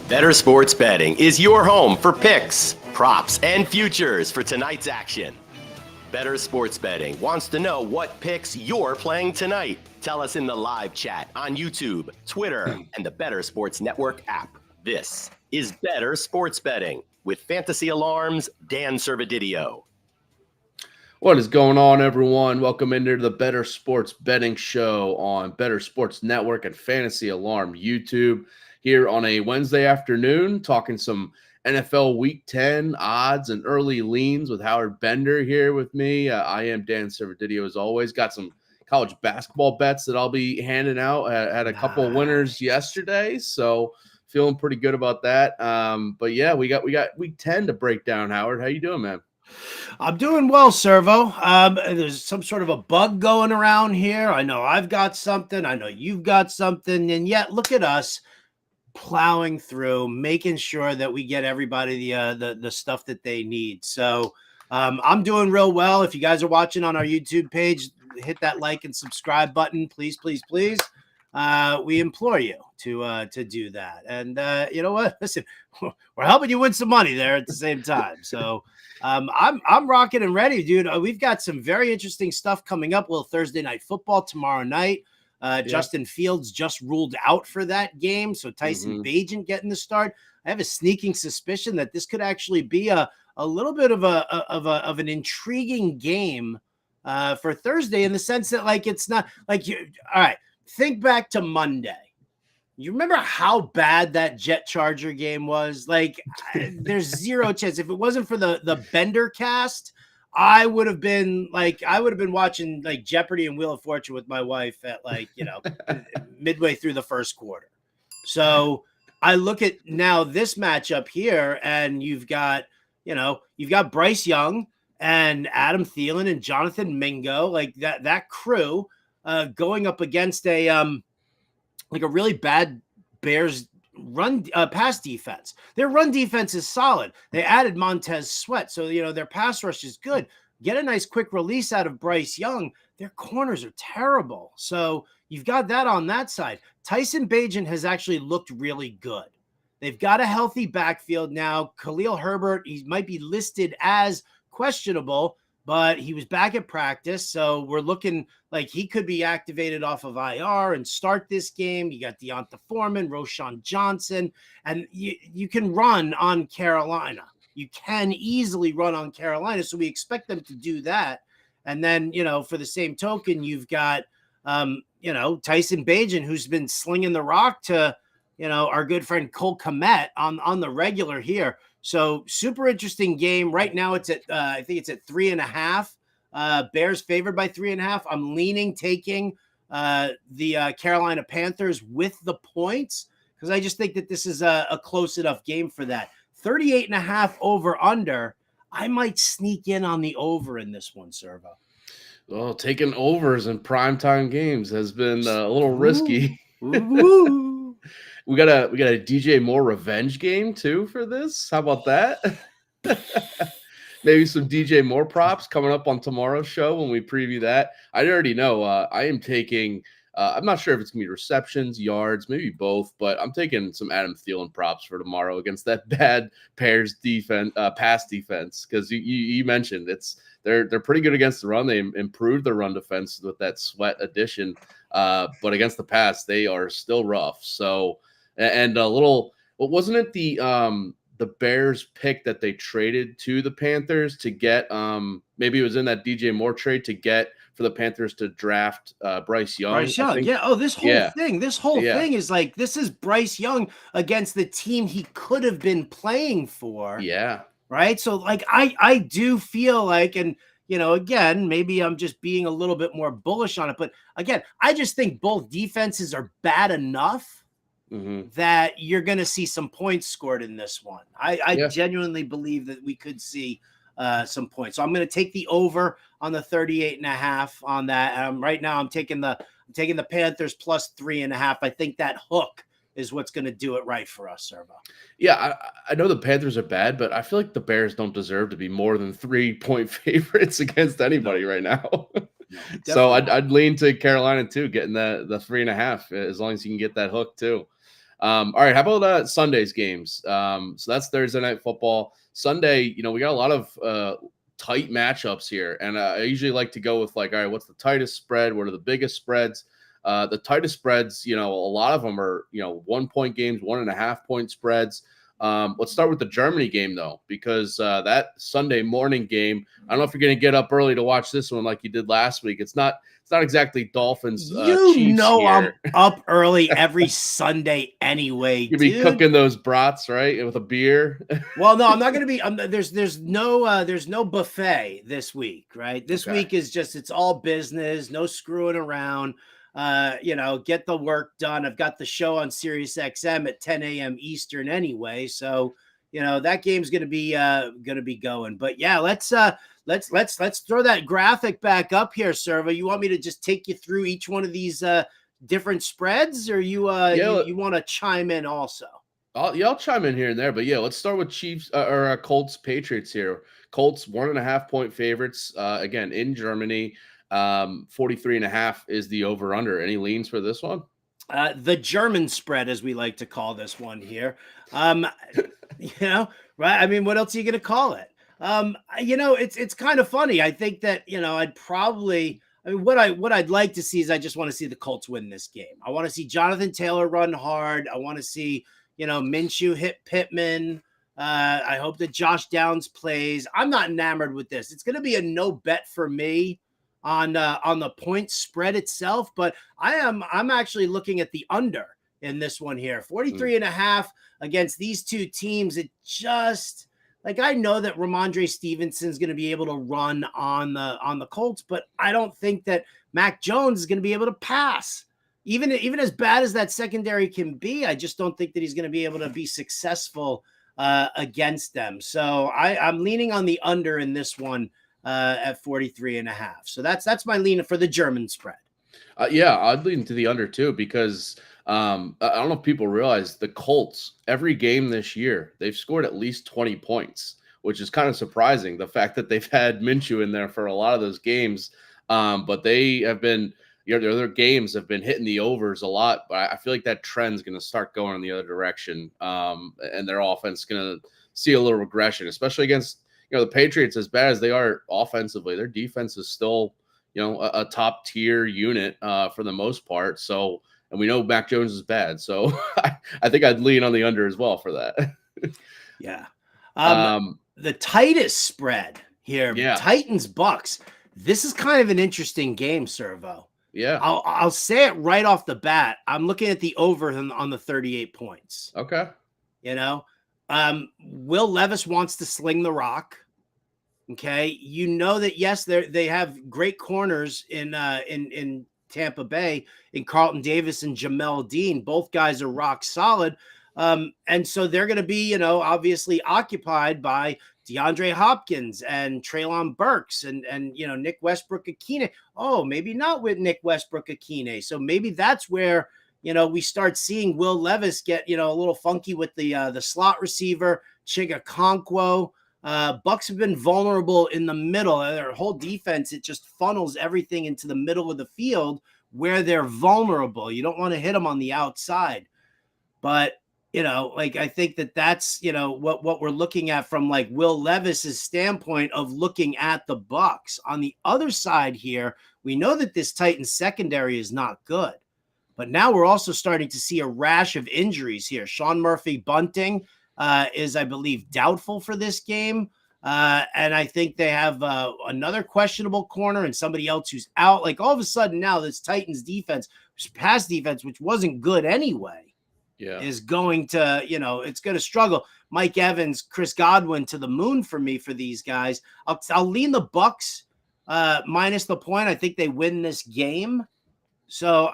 Bettor Sports Betting is your home for picks, props, and futures for tonight's action. Bettor Sports Betting wants to know what picks you're playing tonight. Tell us in the live chat on YouTube, Twitter, and the Bettor Sports Network app. This is Bettor Sports Betting with Fantasy Alarm's Dan Servodidio. What is going on, everyone? Welcome into the Bettor Sports Betting Show on Bettor Sports Network and Fantasy Alarm YouTube. Here on a Wednesday afternoon, talking some NFL Week 10 odds and early leans with Howard Bender here with me. I am Dan Servodidio, as always. Got some college basketball bets that I'll be handing out. Had a couple of winners yesterday, so feeling pretty good about that. But yeah, we got Week 10 to break down. Howard, how you doing, man? I'm doing well, Servo. There's some sort of a bug going around here. I know I've got something. I know you've got something, and yet look at us plowing through, making sure that we get everybody the stuff that they need. So I'm doing real well. If you guys are watching on our YouTube page, hit that like and subscribe button, please, please, please. We implore you to do that. And you know what? Listen, we're helping you win some money there at the same time. So I'm rocking and ready, dude. We've got some very interesting stuff coming up. Well, Thursday night football tomorrow night. Justin Fields just ruled out for that game, so Tyson Bagent getting the start. I have a sneaking suspicion that this could actually be a little bit of an intriguing game for Thursday, in the sense that, like, it's not like you. All right, think back to Monday. You remember how bad that Jet Charger game was? Like, there's zero chance. If it wasn't for the Bender cast, I would have been watching like Jeopardy and Wheel of Fortune with my wife at midway through the first quarter. So I look at now this matchup here, and you've got Bryce Young and Adam Thielen and Jonathan Mingo, like that crew going up against a really bad Bears run pass defense. Their run defense is solid. They added Montez Sweat, so their pass rush is good. Get a nice quick release out of Bryce Young. Their corners are terrible. So you've got that on that side. Tyson Bagent has actually looked really good. They've got a healthy backfield now. Khalil Herbert, he might be listed as questionable, but he was back at practice, so we're looking like he could be activated off of IR and start this game. You got Deonta Foreman, Roshan Johnson, and you can run on Carolina. You can easily run on Carolina, so we expect them to do that. And then, for the same token, you've got, Tyson Bagent, who's been slinging the rock to, our good friend Cole Kmet on the regular here. So super interesting game. Right now it's at, I think it's at 3.5. Bears favored by 3.5. I'm leaning taking the Carolina Panthers with the points, because I just think that this is a close enough game for that. 38.5 over under. I might sneak in on the over in this one, Servo. Well, taking overs in primetime games has been a little risky. We got a DJ Moore revenge game too for this. How about that? Maybe some DJ Moore props coming up on tomorrow's show when we preview that. I already know I am taking. I'm not sure if it's gonna be receptions, yards, maybe both, but I'm taking some Adam Thielen props for tomorrow against that bad Bears defense, pass defense, because you mentioned they're pretty good against the run. They improved their run defense with that Sweat addition, but against the pass they are still rough. So. And a little, well, wasn't it the Bears pick that they traded to the Panthers to get, maybe it was in that DJ Moore trade to get for the Panthers to draft Bryce Young. Yeah. Oh, this whole thing is like, this is Bryce Young against the team he could have been playing for. Yeah. Right. So like, I do feel like, and again, maybe I'm just being a little bit more bullish on it, but again, I just think both defenses are bad enough that you're going to see some points scored in this one. I genuinely believe that we could see some points. So I'm going to take the over on the 38.5 on that. Right now I'm taking the Panthers plus 3.5. I think that hook is what's going to do it right for us, Servo. Yeah, I know the Panthers are bad, but I feel like the Bears don't deserve to be more than 3-point favorites against anybody right now. So I'd lean to Carolina too, getting the 3.5, as long as you can get that hook too. All right, how about Sunday's games? So that's Thursday night football. Sunday, we got a lot of tight matchups here, and I usually like to go with all right, what's the tightest spread? What are the biggest spreads? The tightest spreads, a lot of them are 1 point games, 1.5 point spreads. Let's start with the Germany game though, because that Sunday morning game, I don't know if you're going to get up early to watch this one like you did last week. It's not exactly Dolphins. Chiefs here. I'm up early every Sunday anyway. You'll be cooking those brats, right, with a beer. Well, no, I'm not going to be. There's no buffet this week, right? This week is just it's all business, no screwing around. Get the work done. I've got the show on Sirius XM at 10 a.m. Eastern anyway, so that game's going to be going. But yeah, let's throw that graphic back up here, Servo. You want me to just take you through each one of these different spreads, or you want to chime in also? I'll chime in here and there, but yeah, let's start with Chiefs or Colts Patriots here. Colts 1.5 point favorites again in Germany. 43.5 is the over under. Any leans for this one? The German spread, as we like to call this one here. Right? I mean, what else are you going to call it? It's kind of funny. I think that what I'd like to see is I just want to see the Colts win this game. I want to see Jonathan Taylor run hard. I want to see Minshew hit Pittman. I hope that Josh Downs plays. I'm not enamored with this. It's going to be a no bet for me on the point spread itself, but I'm actually looking at the under in this one here. 43.5 against these two teams. It just I know that Ramondre Stevenson's going to be able to run on the Colts, but I don't think that Mac Jones is going to be able to pass. Even as bad as that secondary can be, I just don't think that he's going to be able to be successful against them. So I'm leaning on the under in this one. At 43.5. So that's my lean for the German spread. I'd lean to the under too, because I don't know if people realize the Colts, every game this year, they've scored at least 20 points, which is kind of surprising. The fact that they've had Minshew in there for a lot of those games. But they have been, their games have been hitting the overs a lot, but I feel like that trend's going to start going in the other direction. And their offense is going to see a little regression, especially against the Patriots. As bad as they are offensively, their defense is still, a top tier unit for the most part. So, and we know Mac Jones is bad. So I think I'd lean on the under as well for that. Yeah. The tightest spread here, Titans Bucks. This is kind of an interesting game, Servo. Yeah. I'll say it right off the bat. I'm looking at the over on the 38 points. Okay. Will Levis wants to sling the rock. Okay. That yes, they have great corners in Tampa Bay in Carlton Davis and Jamel Dean. Both guys are rock solid. And so they're going to be, obviously occupied by DeAndre Hopkins and Treylon Burks and Nick Westbrook-Akine. Oh, maybe not with Nick Westbrook-Akine. So maybe that's where, we start seeing Will Levis get, a little funky with the slot receiver, Chiga Okonkwo. Bucks have been vulnerable in the middle. Their whole defense, it just funnels everything into the middle of the field where they're vulnerable. You don't want to hit them on the outside. But, I think that's, what we're looking at from Will Levis's standpoint of looking at the Bucks. On the other side here, we know that this Titans secondary is not good. But now we're also starting to see a rash of injuries here. Sean Murphy-Bunting is, I believe, doubtful for this game. And I think they have another questionable corner and somebody else who's out. All of a sudden now this Titans defense, pass defense, which wasn't good anyway, is going to, it's going to struggle. Mike Evans, Chris Godwin to the moon for me for these guys. I'll lean the Bucks minus the point. I think they win this game. So,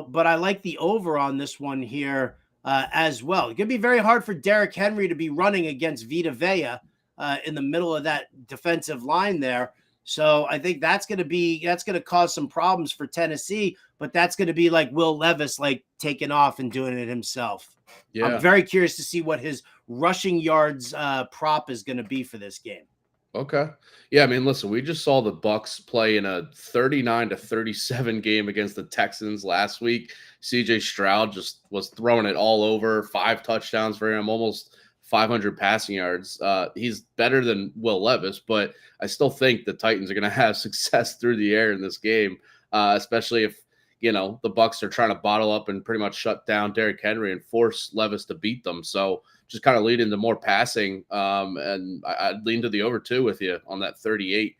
but I like the over on this one here as well. It's going to be very hard for Derrick Henry to be running against Vita Vea in the middle of that defensive line there. So I think that's going to cause some problems for Tennessee, but that's going to be Will Levis, taking off and doing it himself. Yeah. I'm very curious to see what his rushing yards prop is going to be for this game. Okay. Yeah, I mean, listen, we just saw the Bucks play in a 39-37 game against the Texans last week. CJ Stroud just was throwing it all over, 5 touchdowns for him, almost 500 passing yards. He's better than Will Levis, but I still think the Titans are going to have success through the air in this game, especially if the Bucks are trying to bottle up and pretty much shut down Derrick Henry and force Levis to beat them. So just kind of lead into more passing. And I'd lean to the over 2 with you on that 38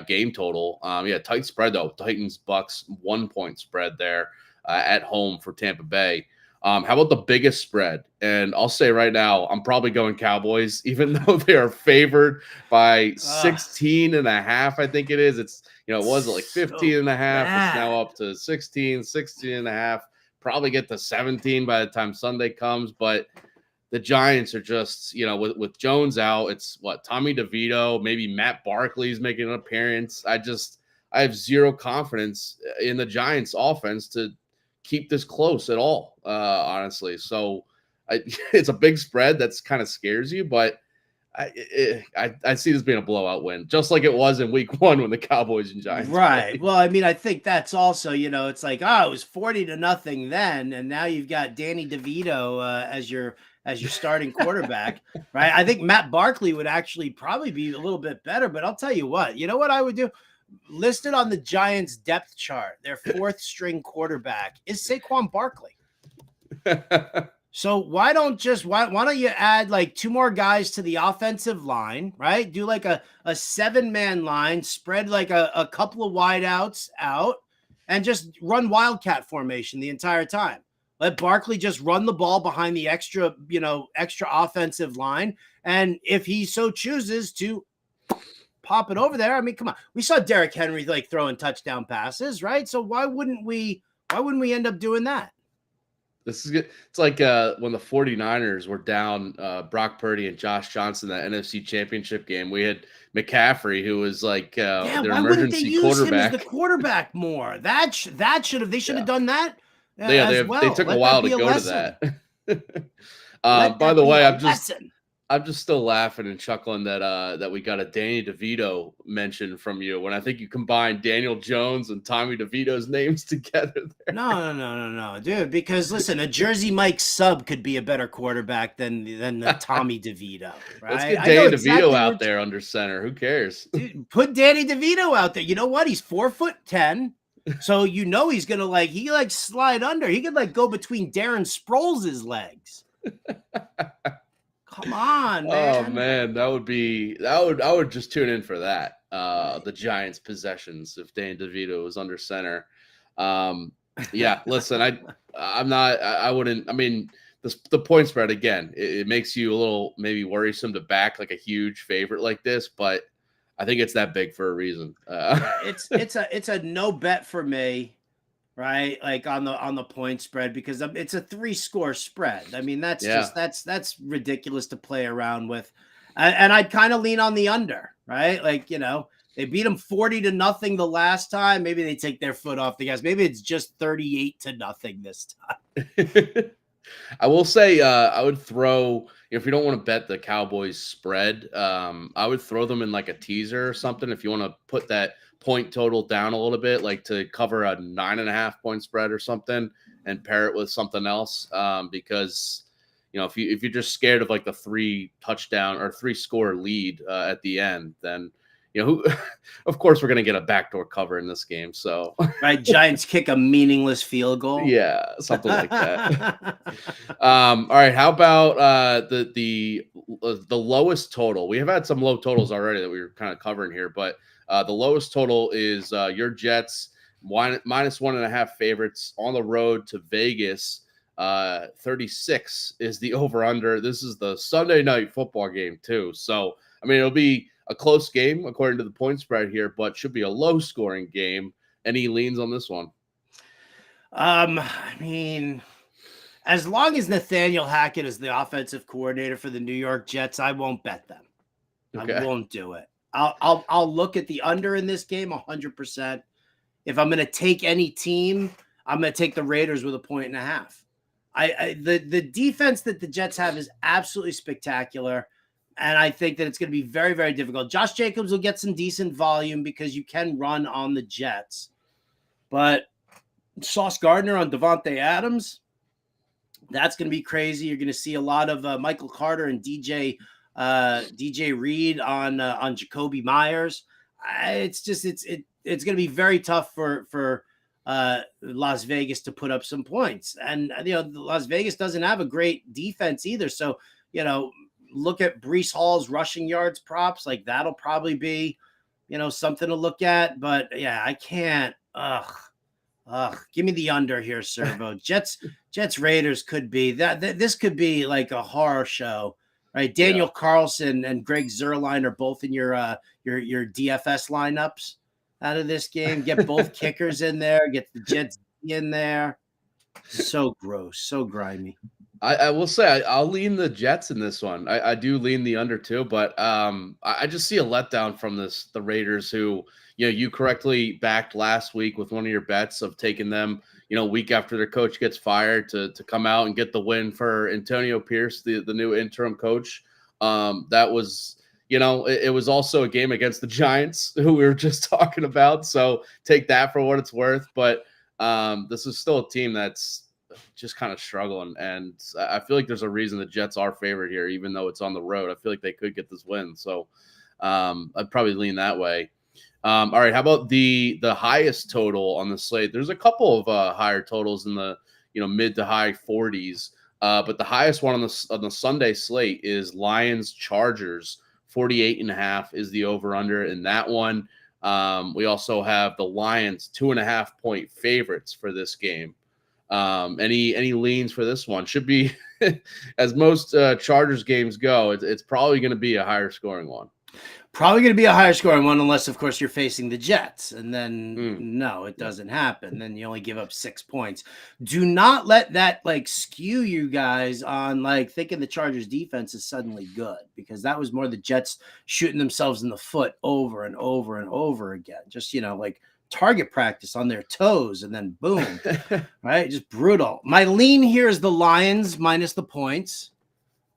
game total. Tight spread though. Titans Bucks 1 point spread there at home for Tampa Bay. How about the biggest spread? And I'll say right now, I'm probably going Cowboys, even though they are favored by 16 and a half. I think it is. It's, it was like 15 and a half. It's now up to 16 and a half. Probably get to 17 by the time Sunday comes. But the Giants are just, with Jones out, it's Tommy DeVito, maybe Matt Barkley's making an appearance. I have zero confidence in the Giants offense to keep this close at all, honestly. So it's a big spread that's kind of scares you, but I see this being a blowout win, just like it was in week 1 when the Cowboys and Giants right played. Well, I mean, I think that's also, it's like, it was 40-0 then, and now you've got Danny DeVito as your starting quarterback, right? I think Matt Barkley would actually probably be a little bit better, but I'll tell you what I would do? Listed on the Giants depth chart, their 4th string quarterback is Saquon Barkley. So why don't you add like 2 more guys to the offensive line, right? Do like a 7-man line, spread like a couple of wideouts out, and just run wildcat formation the entire time. Let Barkley just run the ball behind the extra offensive line, and if he so chooses to pop it over there, I mean, come on. We saw Derrick Henry like throwing touchdown passes, right? So why wouldn't we end up doing that? This is good. It's like when the 49ers were down Brock Purdy and Josh Johnson, that NFC Championship game. We had McCaffrey, who was like their emergency quarterback. Him as the quarterback more? They should have done that. They took a while to go to that. By the way, I'm just still laughing and chuckling that we got a Danny DeVito mention from you when I think you combine Daniel Jones and Tommy DeVito's names together there. No, dude. Because listen, a Jersey Mike sub could be a better quarterback than the Tommy DeVito. Right? Let's get Danny DeVito out there under center. Who cares? Dude, put Danny DeVito out there. You know what? He's 4'10". So he's gonna he slide under. He could go between Darren Sproles' legs. Come on, man. Oh man, I would just tune in for that. The Giants possessions if Danny DeVito was under center. Listen, I wouldn't. I mean, the point spread again, it makes you a little maybe worrisome to back like a huge favorite like this, but I think it's that big for a reason. It's a no bet for me. Right, like on the point spread, because it's a 3-score spread. I mean, that's ridiculous to play around with, and I'd kind of lean on the under. Right, they beat them 40-0 the last time. Maybe they take their foot off the gas. Maybe it's just 38-0 this time. I will say, I would throw, if you don't want to bet the Cowboys spread, I would throw them in like a teaser or something if you want to put that point total down a little bit, like to cover a 9.5 point spread or something, and pair it with something else. Because if you're just scared of like the 3-touchdown or 3-score lead at the end, then of course we're gonna get a backdoor cover in this game. So right, Giants kick a meaningless field goal. Yeah, something like that. All right, how about the lowest total? We have had some low totals already that we were kind of covering here, but the lowest total is your Jets -1.5 favorites on the road to Vegas. 36 is the over/under. This is the Sunday night football game too, so I mean it'll be a close game according to the point spread here, but should be a low-scoring game. Any leans on this one? I mean, as long as Nathaniel Hackett is the offensive coordinator for the New York Jets, I won't bet them. Okay. I won't do it. I'll look at the under in this game 100%. If I'm going to take any team, I'm going to take the Raiders with 1.5 points. The defense that the Jets have is absolutely spectacular. And I think that it's going to be very, very difficult. Josh Jacobs will get some decent volume because you can run on the Jets. But Sauce Gardner on Devontae Adams, that's going to be crazy. You're going to see a lot of Michael Carter and DJ Reed on Jacoby Myers. It's going to be very tough for Las Vegas to put up some points. And, Las Vegas doesn't have a great defense either. So, look at Breece Hall's rushing yards props. Like that'll probably be, something to look at. But yeah, I can't. Give me the under here, Servo. Jets Raiders could be that. This could be like a horror show, right? Daniel Carlson and Greg Zuerlein are both in your DFS lineups out of this game. Get both kickers in there. Get the Jets in there. So gross, so grimy. I will say I'll lean the Jets in this one. I do lean the under too, but I just see a letdown from the Raiders who, you correctly backed last week with one of your bets of taking them, week after their coach gets fired to come out and get the win for Antonio Pierce, the new interim coach. That was, it was also a game against the Giants who we were just talking about. So take that for what it's worth. But this is still a team that's just kind of struggling. And I feel like there's a reason the Jets are favored here, even though it's on the road. I feel like they could get this win. So I'd probably lean that way. All right. How about the highest total on the slate? There's a couple of higher totals in the, mid to high 40s. But the highest one on the Sunday slate is Lions Chargers. 48.5 is the over under in that one. We also have the Lions 2.5 point favorites for this game. Any leans for this one? Should be, as most Chargers games go, it's probably going to be a higher scoring one. Probably going to be a higher scoring one, unless, of course, you're facing the Jets. And then, no, it doesn't happen. Then you only give up 6 points. Do not let that, skew you guys on, thinking the Chargers defense is suddenly good. Because that was more the Jets shooting themselves in the foot over and over and over again. Just, target practice on their toes, and then boom, right? Just brutal. My lean here is the Lions minus the points.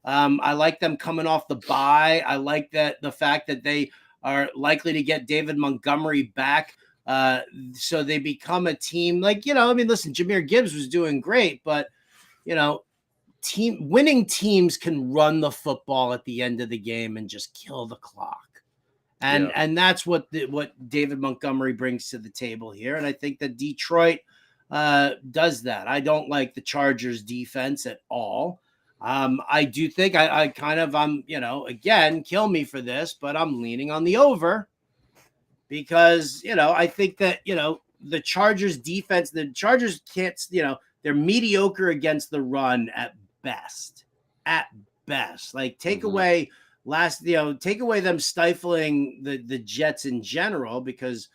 I like them coming off the bye. I like the fact that they are likely to get David Montgomery back. So they become a team listen, Jahmyr Gibbs was doing great, but winning teams can run the football at the end of the game and just kill the clock. And that's what David Montgomery brings to the table here. And I think that Detroit does that. I don't like the Chargers defense at all. I do think I'm again, kill me for this, but I'm leaning on the over because, I think that, the Chargers defense, the Chargers can't, they're mediocre against the run at best. Take away take away them stifling the Jets in general, because,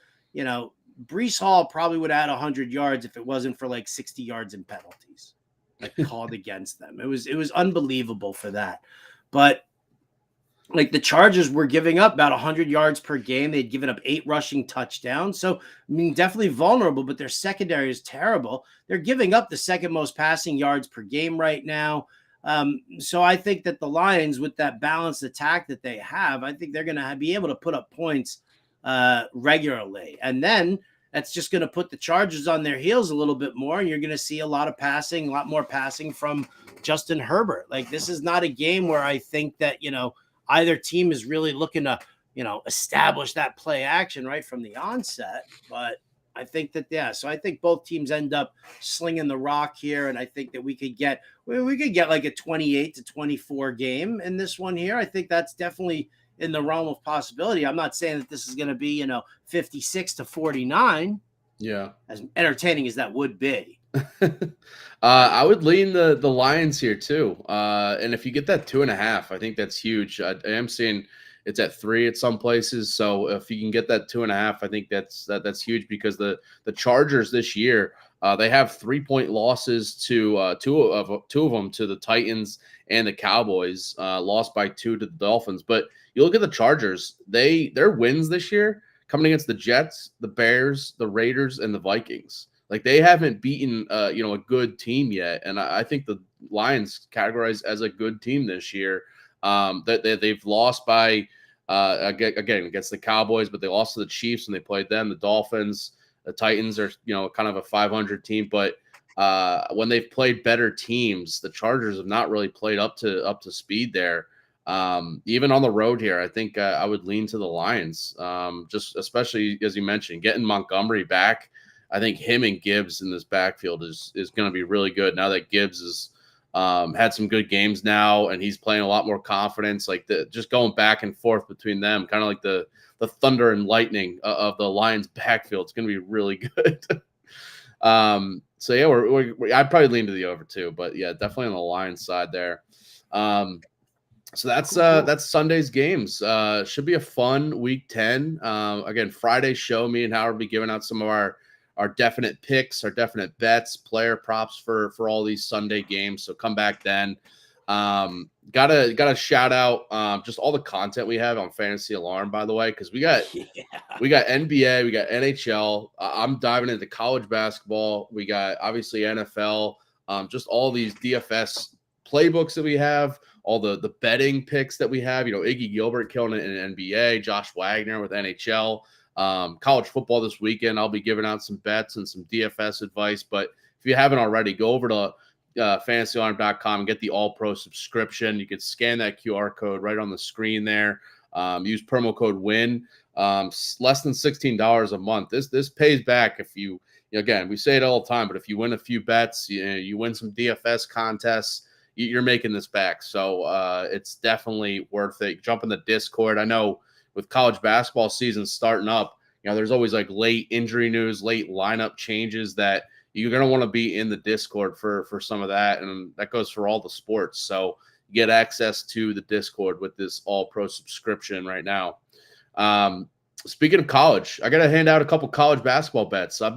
Breece Hall probably would add 100 yards if it wasn't for 60 yards in penalties called against them. It was unbelievable for that. But the Chargers were giving up about 100 yards per game. They'd given up 8 rushing touchdowns. So, definitely vulnerable, but their secondary is terrible. They're giving up the second most passing yards per game right now. So I think that the Lions, with that balanced attack that they have, I think they're going to be able to put up points regularly. And then that's just going to put the Chargers on their heels a little bit more. And you're going to see a lot more passing from Justin Herbert. This is not a game where I think that, either team is really looking to, establish that play action right from the onset. But I think that, so I think both teams end up slinging the rock here. And I think that we could get like a 28-24 game in this one here. I think that's definitely in the realm of possibility. I'm not saying that this is going to be, 56-49. Yeah. As entertaining as that would be. I would lean the Lions here too. And if you get that 2.5, I think that's huge. I am seeing it's at 3 at some places. So if you can get that 2.5, I think that's huge, because the Chargers this year, they have 3-point losses to two of them to the Titans and the Cowboys, lost by 2 to the Dolphins. But you look at the Chargers, their wins this year coming against the Jets, the Bears, the Raiders, and the Vikings. They haven't beaten a good team yet. And I think the Lions categorized as a good team this year. They've lost by again against the Cowboys, but they lost to the Chiefs and they played them. The Dolphins, the Titans are kind of a 500 team, but when they've played better teams, the Chargers have not really played up to speed there. Even on the road here, I think I would lean to the Lions. Just especially as you mentioned, getting Montgomery back. I think him and Gibbs in this backfield is going to be really good now that Gibbs has had some good games now and he's playing a lot more confidence. Like just going back and forth between them, kind of like the thunder and lightning of the Lions backfield. It's going to be really good. So yeah, I'd probably lean to the over too, but yeah, definitely on the Lions side there. So that's Sunday's games. Should be a fun week 10. Again, Friday's show, me and Howard will be giving out some of our definite picks, our definite bets, player props for all these Sunday games. So come back then. Gotta shout out just all the content we have on Fantasy Alarm, by the way, because we got NBA, we got NHL. I'm diving into college basketball. We got obviously NFL. Just all these DFS playbooks that we have, all the betting picks that we have. Iggy Gilbert killing it in NBA, Josh Wagner with NHL. College football this weekend. I'll be giving out some bets and some DFS advice. But if you haven't already, go over to fantasyalarm.com and get the All-Pro subscription. You can scan that QR code right on the screen there. Use promo code WIN. Less than $16 a month. This pays back if you again, we say it all the time, but if you win a few bets, you win some DFS contests, you're making this back. So it's definitely worth it. Jump in the Discord. I know with college basketball season starting up, there's always like late injury news, late lineup changes that you're going to want to be in the Discord for some of that. And that goes for all the sports. So you get access to the Discord with this All-Pro subscription right now. Speaking of college, I got to hand out a couple college basketball bets. I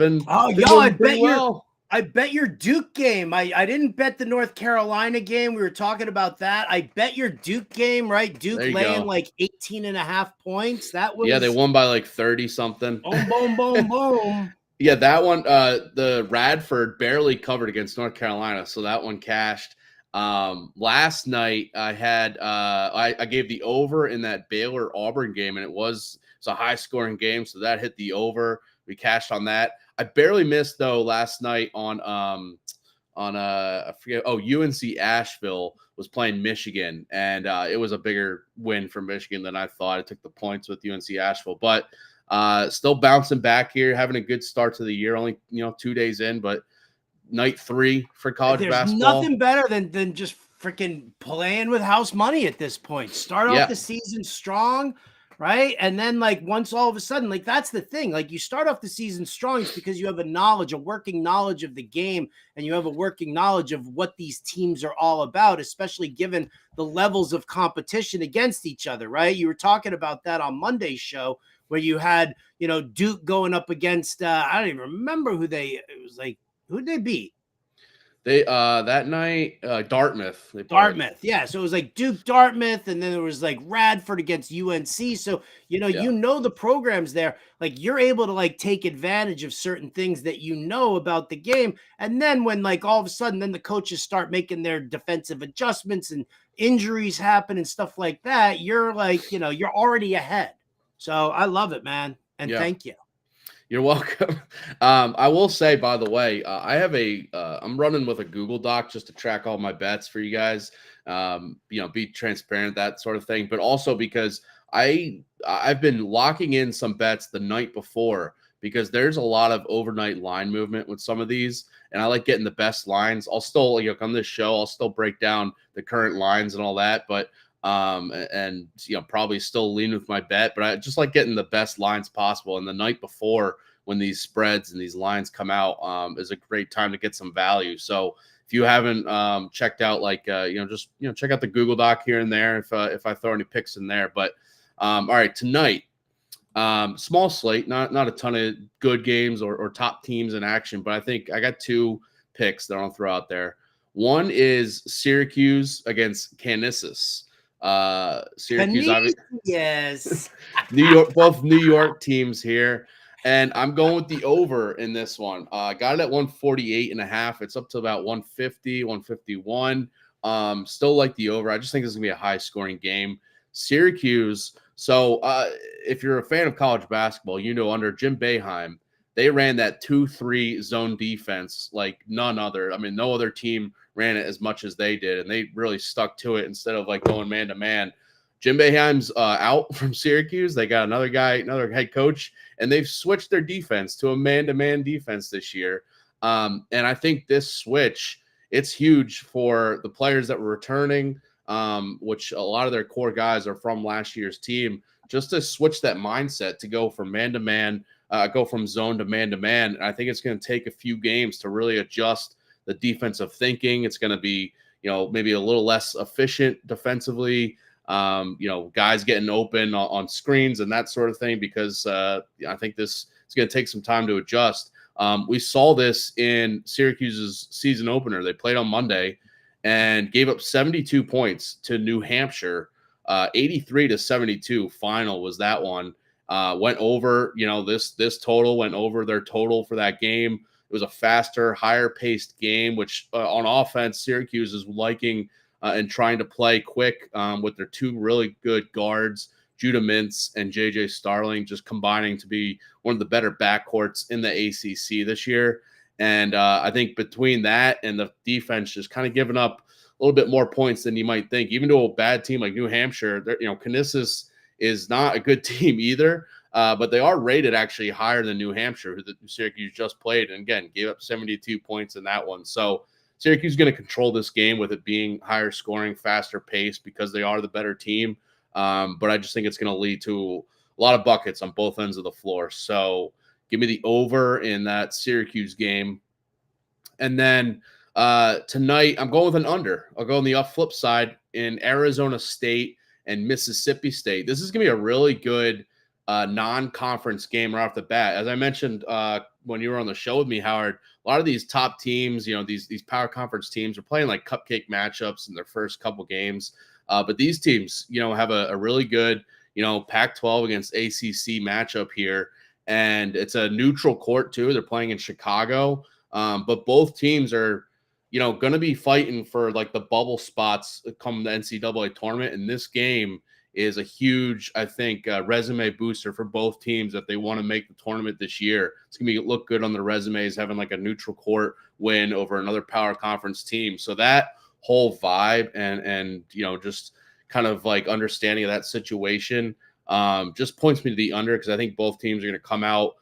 bet your Duke game. I didn't bet the North Carolina game. We were talking about that. I bet your Duke game, right? Duke laying like 18.5 points. That was they won by like 30 something. Boom, boom, boom, boom. Yeah, that one, the Radford barely covered against North Carolina, so that one cashed. Last night I had I gave the over in that Baylor Auburn game, and it's a high scoring game, so that hit the over. We cashed on that. I barely missed though last night on I forget. Oh, UNC Asheville was playing Michigan, and it was a bigger win for Michigan than I thought. I took the points with UNC Asheville, but still bouncing back here, having a good start to the year. Only 2 days in, but night 3 for college basketball. There's nothing better than just freaking playing with house money at this point. Start off the season strong. Right. And then once all of a sudden, that's the thing, you start off the season strong, it's because you have a working knowledge of the game, and you have a working knowledge of what these teams are all about, especially given the levels of competition against each other. Right. You were talking about that on Monday's show where you had, Duke going up against, I don't even remember who'd they beat? They that night, Dartmouth. Dartmouth, yeah. So it was Duke, Dartmouth, and then there was Radford against UNC. So the programs there. You're able to take advantage of certain things that about the game, and then when all of a sudden, then the coaches start making their defensive adjustments and injuries happen and stuff like that. You're you're already ahead. So I love it, man, and thank you. You're welcome. I will say, by the way, I have I'm running with a Google Doc just to track all my bets for you guys. Be transparent, that sort of thing. But also because I've been locking in some bets the night before because there's a lot of overnight line movement with some of these, and I like getting the best lines. I'll still on this show, I'll still break down the current lines and all that, but probably still lean with my bet, but I just like getting the best lines possible. And the night before, when these spreads and these lines come out, is a great time to get some value. So if you haven't checked out, check out the Google Doc here and there if I throw any picks in there. But all right, tonight, small slate, not a ton of good games or top teams in action, but I think I got 2 picks that I'll throw out there. One is Syracuse against Kansas. Syracuse, obviously. Yes. both New York teams here. And I'm going with the over in this one. Got it at 148.5. It's up to about 150, 151. Still like the over. I just think this is going to be a high-scoring game. Syracuse. So if you're a fan of college basketball, under Jim Boeheim, they ran that 2-3 zone defense like none other. I mean, no other team ran it as much as they did, and they really stuck to it instead of like going man-to-man. Jim Boeheim's out from Syracuse. They got another head coach, and they've switched their defense to a man-to-man defense this year. And I think this switch, it's huge for the players that were returning, which a lot of their core guys are from last year's team, just to switch that mindset to go from man-to-man, go from zone to man-to-man. And I think it's going to take a few games to really adjust the defensive thinking. It's going to be, maybe a little less efficient defensively, guys getting open on screens and that sort of thing, because I think this is going to take some time to adjust. We saw this in Syracuse's season opener. They played on Monday and gave up 72 points to New Hampshire. 83-72 final was that one. Went over, this total went over their total for that game. It was a faster, higher paced game, which on offense, Syracuse is liking and trying to play quick with their two really good guards, Judah Mintz and JJ Starling, just combining to be one of the better backcourts in the ACC this year. And I think between that and the defense just kind of giving up a little bit more points than you might think, even to a bad team like New Hampshire, Canisius is not a good team either, but they are rated actually higher than New Hampshire, who Syracuse just played, and again, gave up 72 points in that one. So Syracuse is going to control this game with it being higher scoring, faster pace, because they are the better team. But I just think it's going to lead to a lot of buckets on both ends of the floor. So give me the over in that Syracuse game. And then tonight, I'm going with an under. I'll go on the flip side in Arizona State and Mississippi State. This is going to be a really good non-conference game right off the bat. As I mentioned when you were on the show with me, Howard, a lot of these top teams, these power conference teams are playing like cupcake matchups in their first couple games. But these teams, have a really good, Pac-12 against ACC matchup here. And it's a neutral court too. They're playing in Chicago. But both teams are, going to be fighting for like the bubble spots come the NCAA tournament. And this game is a huge, I think, resume booster for both teams if they want to make the tournament this year. It's going to look good on their resumes, having like a neutral court win over another power conference team. So that whole vibe and just kind of like understanding of that situation just points me to the under, because I think both teams are going to come out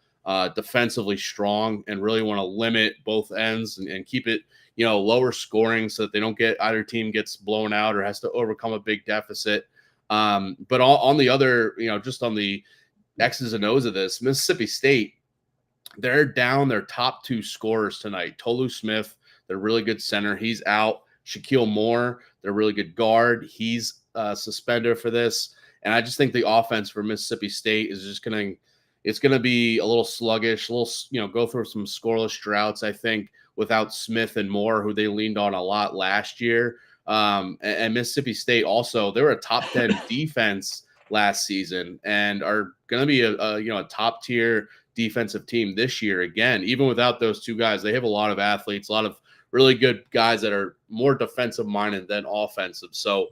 defensively strong and really want to limit both ends and keep it lower scoring so that they don't get either team gets blown out or has to overcome a big deficit. But on the other, just on the X's and O's of this, Mississippi State, they're down their top two scorers tonight. Tolu Smith, their really good center, he's out. Shaquille Moore, their really good guard, he's suspended for this. And I just think the offense for Mississippi State is just it's going to be a little sluggish, go through some scoreless droughts, I think, without Smith and Moore, who they leaned on a lot last year. And Mississippi State also, they were a top 10 defense last season and are going to be a top tier defensive team this year. Again, even without those two guys, they have a lot of athletes, a lot of really good guys that are more defensive minded than offensive. So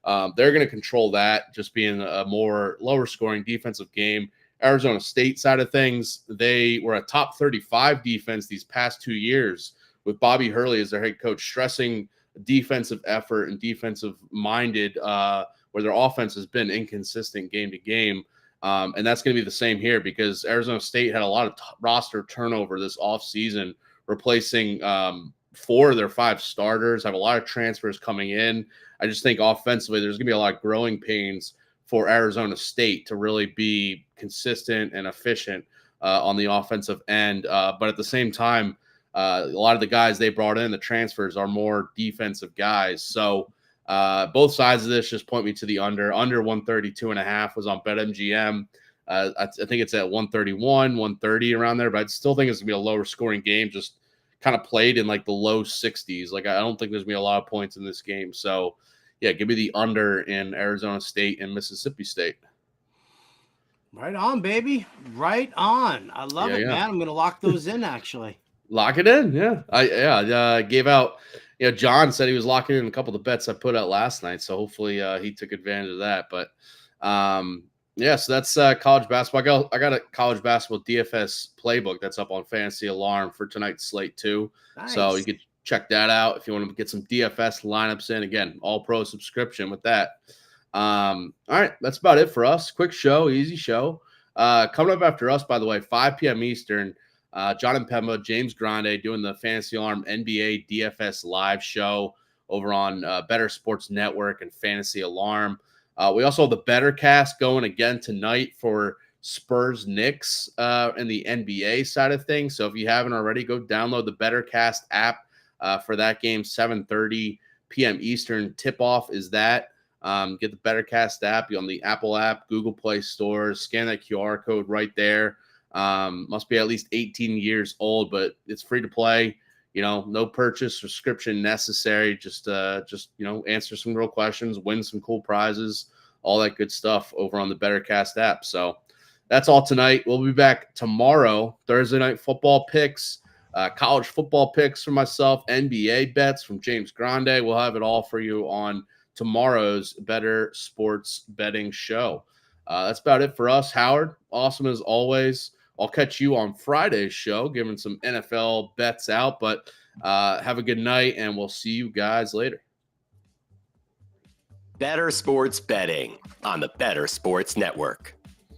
they're going to control that, just being a more lower scoring defensive game. Arizona State side of things, they were a top 35 defense these past 2 years with Bobby Hurley as their head coach, stressing defensive effort and defensive minded, where their offense has been inconsistent game to game. And that's going to be the same here, because Arizona State had a lot of roster turnover this offseason, replacing 4 of their 5 starters, have a lot of transfers coming in. I just think offensively there's going to be a lot of growing pains for Arizona State to really be consistent and efficient on the offensive end. But at the same time, a lot of the guys they brought in, the transfers, are more defensive guys. So both sides of this just point me to the under. Under 132.5 was on BetMGM. I think it's at 131, 130 around there, but I still think it's going to be a lower scoring game, just kind of played in like the low 60s. Like, I don't think there's going to be a lot of points in this game. So, yeah, give me the under in Arizona State and Mississippi State. Right on, baby. Right on. I love it, man. I'm going to lock those in, actually. Lock it in, yeah. I gave out, John said he was locking in a couple of the bets I put out last night, so hopefully he took advantage of that. But so that's college basketball. I got a college basketball DFS playbook that's up on Fantasy Alarm for tonight's slate too. Nice. So you could check that out if you want to get some DFS lineups in. Again, all pro subscription with that. All right, that's about it for us. Quick show, easy show. Coming up after us, by the way, 5 p.m. Eastern, John and Pemba, James Grande doing the Fantasy Alarm NBA DFS live show over on Bettor Sports Network and Fantasy Alarm. We also have the Bettor Cast going again tonight for Spurs Knicks and the NBA side of things. So if you haven't already, go download the Bettor Cast app for that game, 7:30 p.m. Eastern. Tip-off is that. Get the Bettor Cast app. You're on the Apple app, Google Play stores. Scan that QR code right there. Must be at least 18 years old, but it's free to play. No purchase subscription necessary. Just answer some real questions, win some cool prizes, all that good stuff over on the Bettor Cast app. So that's all tonight. We'll be back tomorrow, Thursday night football picks, college football picks for myself, NBA bets from James Grande. We'll have it all for you on tomorrow's Bettor Sports Betting show. That's about it for us. Howard, awesome as always. I'll catch you on Friday's show, giving some NFL bets out, but have a good night, and we'll see you guys later. Bettor Sports Betting on the Bettor Sports Network.